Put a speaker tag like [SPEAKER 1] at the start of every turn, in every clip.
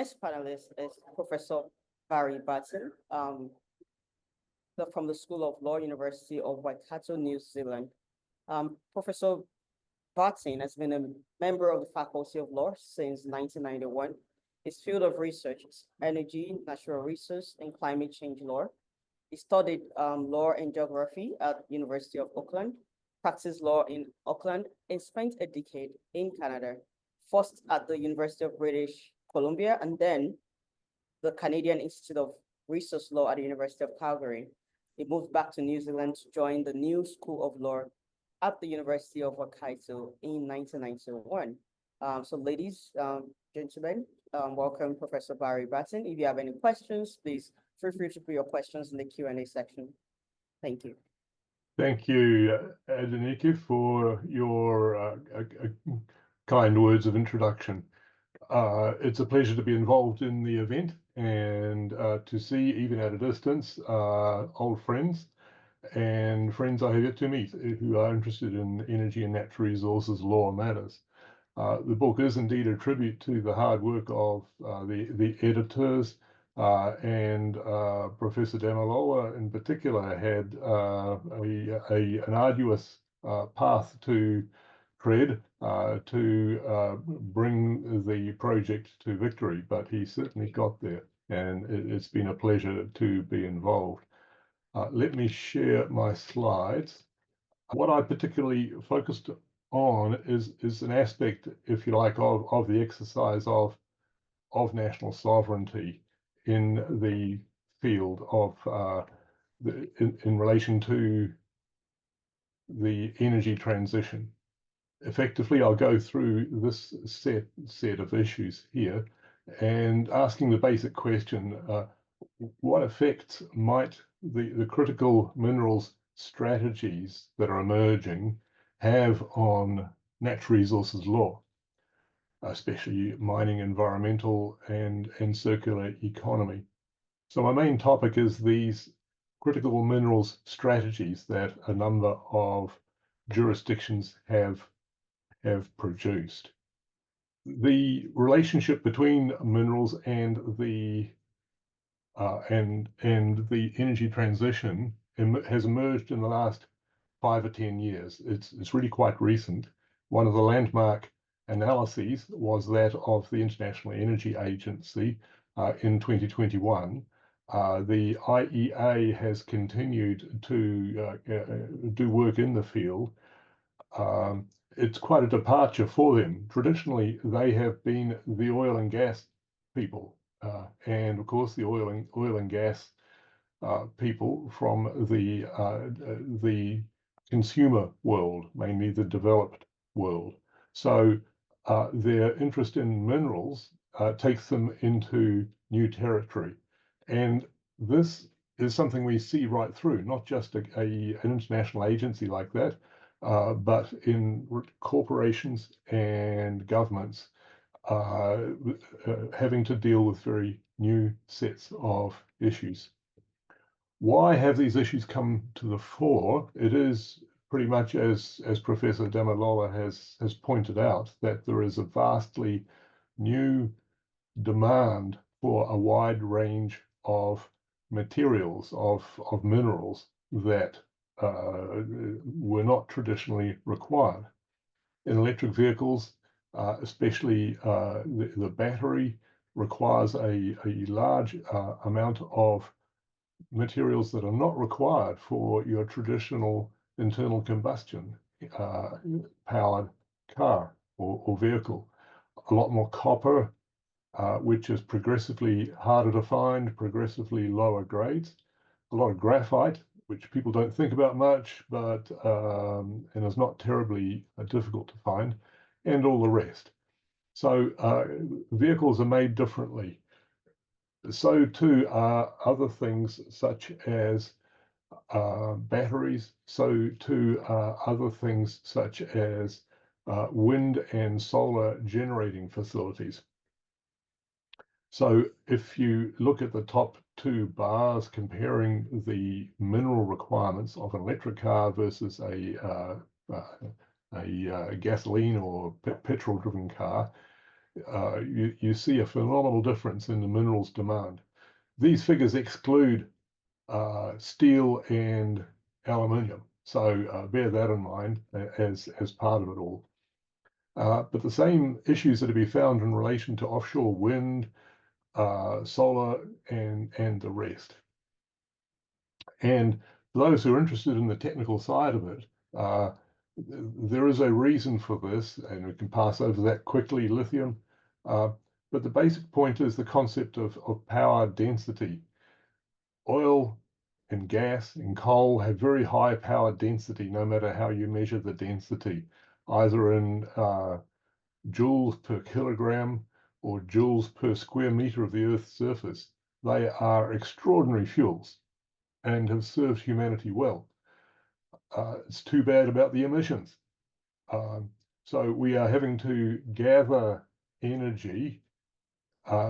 [SPEAKER 1] next panelist is Professor Barry Barton, from the School of Law, University of Waikato, New Zealand. Professor Barton has been a member of the Faculty of Law since 1991. His field of research is energy, natural resource, and climate change law. He studied law and geography at University of Auckland, practiced law in Auckland, and spent a decade in Canada, first at the University of British Columbia, and then the Canadian Institute of Resource Law at the University of Calgary. He moved back to New Zealand to join the new School of Law at the University of Waikato in 1991. So ladies, gentlemen, welcome Professor Barry Barton. If you have any questions, please feel free to put your questions in the Q&A section. Thank you.
[SPEAKER 2] Thank you, Adenike, for your kind words of introduction. It's a pleasure to be involved in the event and to see, even at a distance, old friends and friends I have yet to meet who are interested in energy and natural resources law matters. The book is indeed a tribute to the hard work of the editors, and Professor Damaloa in particular had an arduous path to tread to bring the project to victory, but he certainly got there, and it's been a pleasure to be involved. Let me share my slides. What I particularly focused on is an aspect, if you like, of the exercise of national sovereignty in the field of in relation to the energy transition. Effectively, I'll go through this set of issues here and asking the basic question, what effects might the critical minerals strategies that are emerging have on natural resources law, especially mining, environmental, and circular economy. So my main topic is these critical minerals strategies that a number of jurisdictions have produced. The relationship between minerals and the energy transition has emerged in the last 5 or 10 years. It's really quite recent. One of the landmark analyses was that of the International Energy Agency in 2021. The IEA has continued to do work in the field. It's quite a departure for them. Traditionally, they have been the oil and gas people, and of course the oil and gas people from the consumer world, mainly the developed world. So their interest in minerals takes them into new territory, and this is something we see right through, not just an international agency like that, but in corporations and governments having to deal with very new sets of issues. Why have these issues come to the fore? It is pretty much as Professor Damaloa has pointed out, that there is a vastly new demand for a wide range of materials, of minerals that were not traditionally required. In electric vehicles, especially the battery requires a large amount of materials that are not required for your traditional internal combustion powered car or vehicle. A lot more copper, which is progressively harder to find, progressively lower grades. A lot of graphite, which people don't think about much, but and is not terribly difficult to find, and all the rest. So vehicles are made differently. So too are other things such as batteries. So too are other things such as wind and solar generating facilities. So if you look at the top two bars comparing the mineral requirements of an electric car versus a gasoline or petrol-driven car, you see a phenomenal difference in the minerals demand. These figures exclude steel and aluminium, so bear that in mind as part of it all. But the same issues that are to be found in relation to offshore wind, solar, and the rest. And those who are interested in the technical side of it, there is a reason for this, and we can pass over that quickly, lithium. But the basic point is the concept of power density. Oil and gas and coal have very high power density, no matter how you measure the density, either in joules per kilogram or joules per square meter of the Earth's surface. They are extraordinary fuels and have served humanity well. It's too bad about the emissions. So we are having to gather energy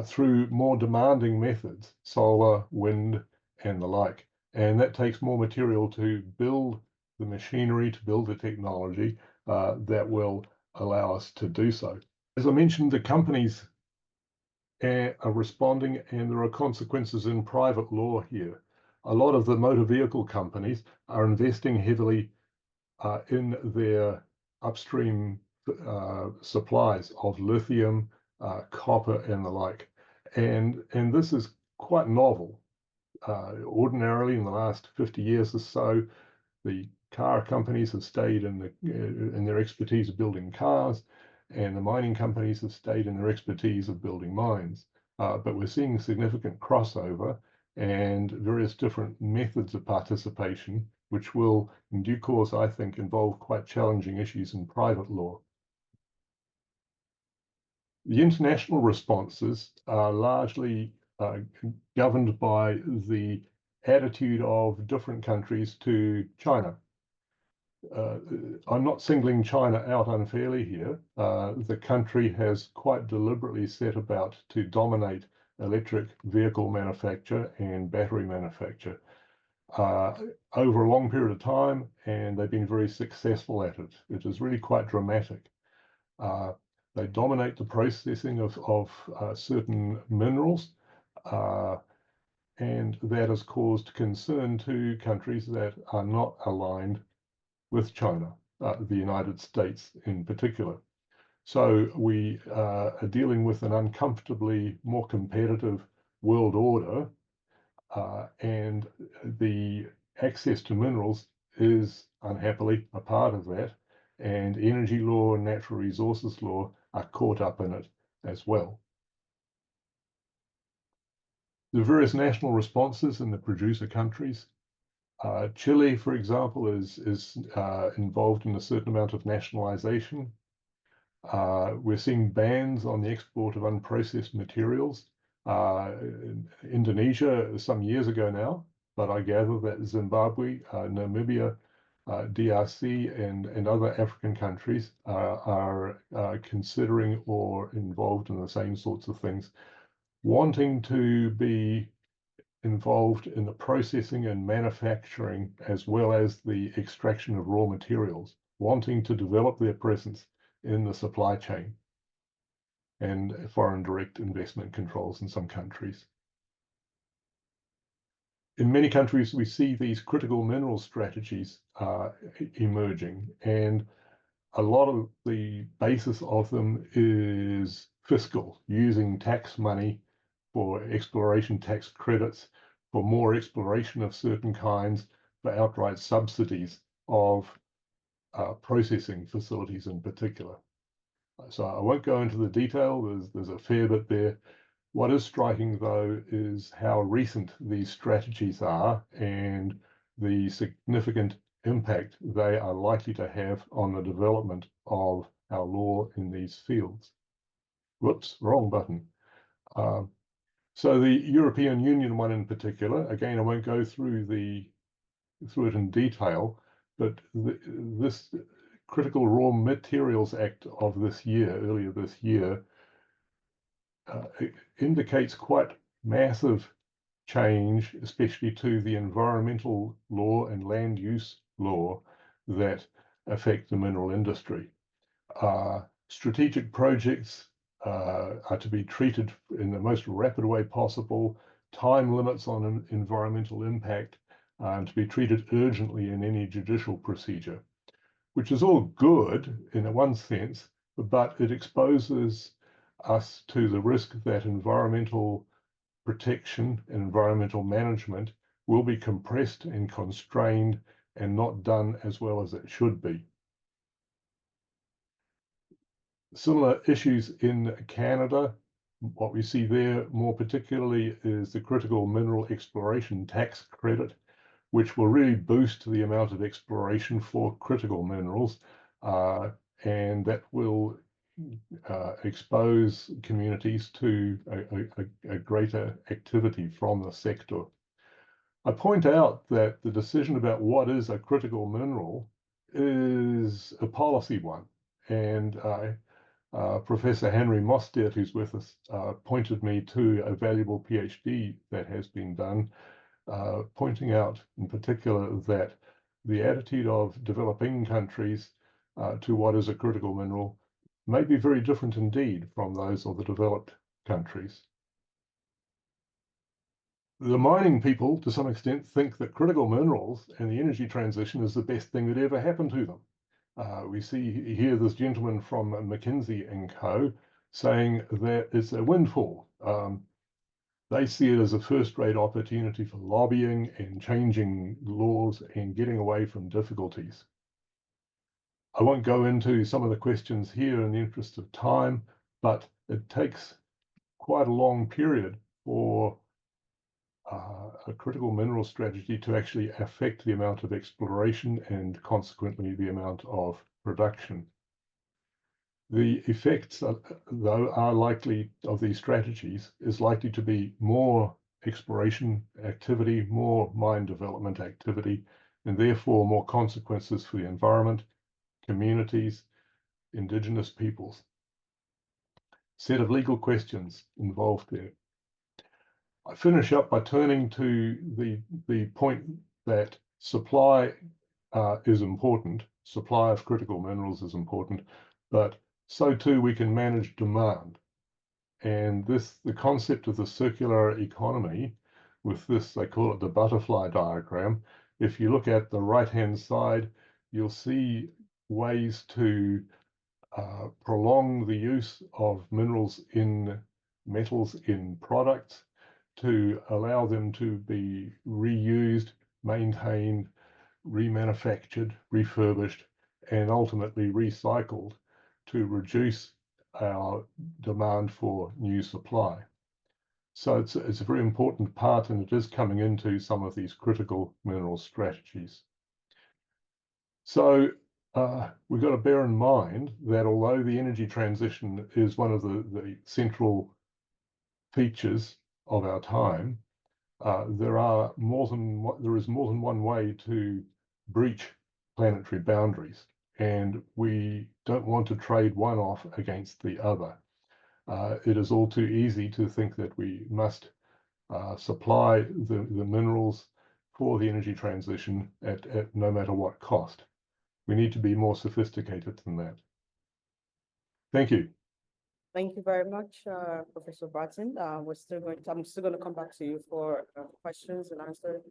[SPEAKER 2] through more demanding methods, solar, wind, and the like. And that takes more material to build the machinery, to build the technology that will allow us to do so. As I mentioned, the companies are responding, and there are consequences in private law here. A lot of the motor vehicle companies are investing heavily in their upstream supplies of lithium, copper, and the like. And this is quite novel. Ordinarily, in the last 50 years or so, the car companies have stayed in their expertise of building cars, and the mining companies have stayed in their expertise of building mines. But we're seeing significant crossover and various different methods of participation, which will, in due course, I think, involve quite challenging issues in private law. The international responses are largely governed by the attitude of different countries to China. I'm not singling China out unfairly here. The country has quite deliberately set about to dominate electric vehicle manufacture and battery manufacture over a long period of time, and they've been very successful at it. It is really quite dramatic. They dominate the processing of certain minerals, and that has caused concern to countries that are not aligned with China, the United States in particular. So we are dealing with an uncomfortably more competitive world order, and the access to minerals is unhappily a part of that, and energy law and natural resources law are caught up in it as well. The various national responses in the producer countries. Chile, for example, is involved in a certain amount of nationalization. We're seeing bans on the export of unprocessed materials. Indonesia some years ago now, but I gather that Zimbabwe, Namibia, DRC, and other African countries are considering or involved in the same sorts of things, wanting to be involved in the processing and manufacturing as well as the extraction of raw materials, wanting to develop their presence in the supply chain and foreign direct investment controls in some countries. In many countries, we see these critical mineral strategies emerging, and a lot of the basis of them is fiscal, using tax money for exploration tax credits, for more exploration of certain kinds, for outright subsidies of processing facilities in particular. So I won't go into the detail, there's a fair bit there. What is striking, though, is how recent these strategies are and the significant impact they are likely to have on the development of our law in these fields. Whoops, wrong button. So the European Union one in particular, again, I won't go through it in detail, but this Critical Raw Materials Act of this year, earlier this year, indicates quite massive change, especially to the environmental law and land use law that affect the mineral industry. Strategic projects are to be treated in the most rapid way possible, time limits on environmental impact, and to be treated urgently in any judicial procedure, which is all good in one sense, but it exposes us to the risk that environmental protection and environmental management will be compressed and constrained and not done as well as it should be. Similar issues in Canada. What we see there more particularly is the critical mineral exploration tax credit, which will really boost the amount of exploration for critical minerals, and that will expose communities to a greater activity from the sector. I point out that the decision about what is a critical mineral is a policy one, and Professor Henry Mostert, who's with us, pointed me to a valuable PhD that has been done, pointing out in particular that the attitude of developing countries to what is a critical mineral may be very different indeed from those of the developed countries. The mining people, to some extent, think that critical minerals and the energy transition is the best thing that ever happened to them. We see here this gentleman from McKinsey and Co. saying that it's a windfall. They see it as a first-rate opportunity for lobbying and changing laws and getting away from difficulties. I won't go into some of the questions here in the interest of time, but it takes quite a long period for a critical mineral strategy to actually affect the amount of exploration and consequently the amount of production. The effects, though, are likely of these strategies is likely to be more exploration activity, more mine development activity, and therefore more consequences for the environment, communities, indigenous peoples. Set of legal questions involved there. I finish up by turning to the point that supply is important. Supply of critical minerals is important, but so too we can manage demand. And the concept of the circular economy with this, they call it the butterfly diagram. If you look at the right-hand side, you'll see ways to prolong the use of minerals in metals in products, to allow them to be reused, maintained, remanufactured, refurbished, and ultimately recycled to reduce our demand for new supply. So it's a very important part, and it is coming into some of these critical mineral strategies. So we've got to bear in mind that although the energy transition is one of the central features of our time, there is more than one way to breach planetary boundaries, and we don't want to trade one off against the other. It is all too easy to think that we must supply the minerals for the energy transition at no matter what cost. We need to be more sophisticated than that. Thank you.
[SPEAKER 1] Thank you very much, Professor Barton. I'm still going to come back to you for questions and answers.